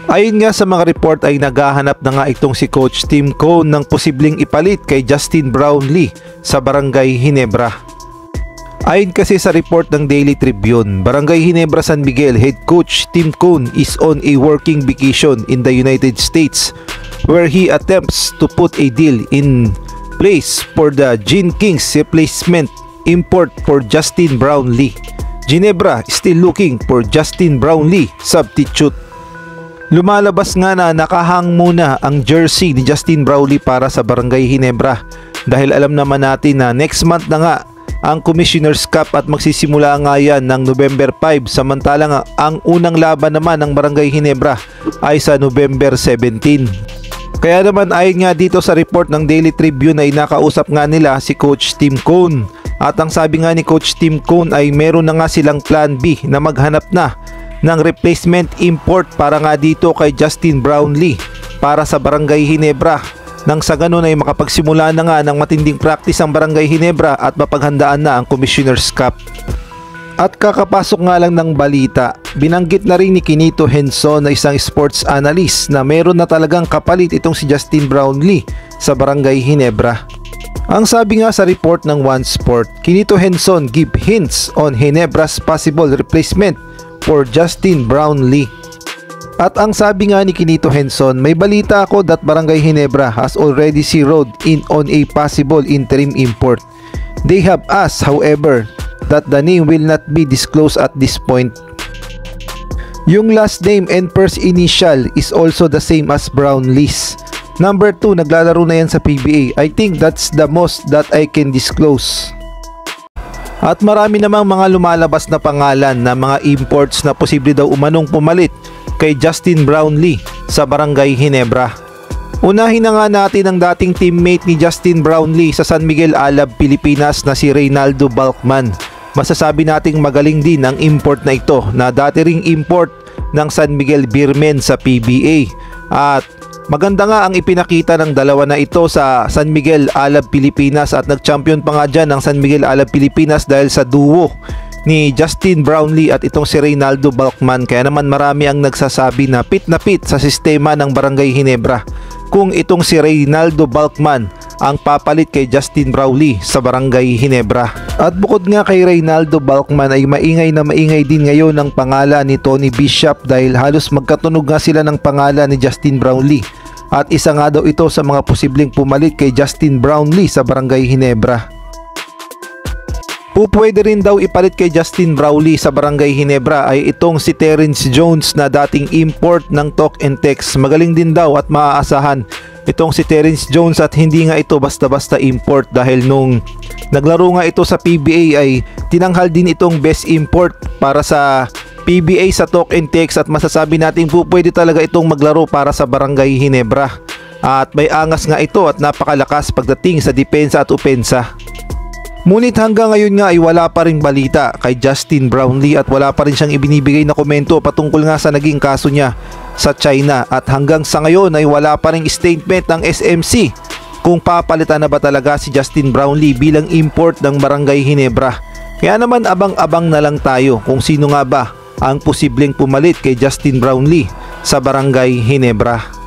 Ayon nga sa mga report ay naghahanap na nga itong si Coach Tim Cone ng posibleng ipalit kay Justin Brownlee sa Barangay Ginebra. Ayon kasi sa report ng Daily Tribune, Barangay Ginebra San Miguel head coach Tim Cone is on a working vacation in the United States where he attempts to put a deal in place for the Gene Kings replacement import for Justin Brownlee. Ginebra still looking for Justin Brownlee substitute. Lumalabas nga na nakahang muna ang jersey ni Justin Brownlee para sa Barangay Ginebra dahil alam naman natin na next month na nga ang Commissioner's Cup at magsisimula nga yan ng November 5, samantalang ang unang laban naman ng Barangay Ginebra ay sa November 17. Kaya naman ayon nga dito sa report ng Daily Tribune ay nakausap nga nila si Coach Tim Cone at ang sabi nga ni Coach Tim Cone ay meron na nga silang plan B na maghanap na ng replacement import para nga dito kay Justin Brownlee para sa Barangay Ginebra nang sa ganun ay makapagsimula na nga ng matinding practice ang Barangay Ginebra at mapaghandaan na ang Commissioner's Cup. At kakapasok nga lang ng balita, binanggit na rin ni Quinito Henson na isang sports analyst na meron na talagang kapalit itong si Justin Brownlee sa Barangay Ginebra. Ang sabi nga sa report ng One Sport, Quinito Henson give hints on Ginebra's possible replacement for Justin Brownlee. At ang sabi nga ni Quinito Henson, may balita ako that Barangay Ginebra has already zeroed in on a possible interim import. They have asked, however, that the name will not be disclosed at this point. Yung last name and first initial is also the same as Brownlee's. Number 2, naglalaro na yan sa PBA. I think that's the most that I can disclose. At marami namang mga lumalabas na pangalan na mga imports na posible daw umanong pumalit kay Justin Brownlee sa Barangay Ginebra. Unahin na nga natin ang dating teammate ni Justin Brownlee sa San Miguel Alab, Pilipinas na si Reynaldo Balkman. Masasabi nating magaling din ang import na ito na dati ring import ng San Miguel Beermen sa PBA. At maganda nga ang ipinakita ng dalawa na ito sa San Miguel Alab, Pilipinas at nag-champion pa nga dyan ng San Miguel Alab, Pilipinas dahil sa duo ni Justin Brownlee at itong si Reynaldo Balkman. Kaya naman marami ang nagsasabi na pit sa sistema ng Barangay Ginebra kung itong si Reynaldo Balkman ang papalit kay Justin Brownlee sa Barangay Ginebra. At bukod nga kay Reynaldo Balkman ay maingay na maingay din ngayon ang pangalan ni Tony Bishop dahil halos magkatunog nga sila ng pangalan ni Justin Brownlee. At isa nga daw ito sa mga posibleng pumalit kay Justin Brownlee sa Barangay Ginebra. Pupwede rin daw ipalit kay Justin Brownlee sa Barangay Ginebra ay itong si Terrence Jones na dating import ng Talk and Text. Magaling din daw at maaasahan itong si Terrence Jones at hindi nga ito basta-basta import dahil nung naglaro nga ito sa PBA ay tinanghal din itong best import para sa PBA sa Talk and Text at masasabi natin pupwede talaga itong maglaro para sa Barangay Ginebra. At may angas nga ito at napakalakas pagdating sa depensa at opensa. Ngunit hanggang ngayon nga ay wala pa ring balita kay Justin Brownlee at wala pa rin siyang ibinibigay na komento patungkol nga sa naging kaso niya sa China at hanggang sa ngayon ay wala pa ring statement ng SMC kung papalitan na ba talaga si Justin Brownlee bilang import ng Barangay Ginebra. Kaya naman abang-abang na lang tayo kung sino nga ba ang posibleng pumalit kay Justin Brownlee sa Barangay Ginebra.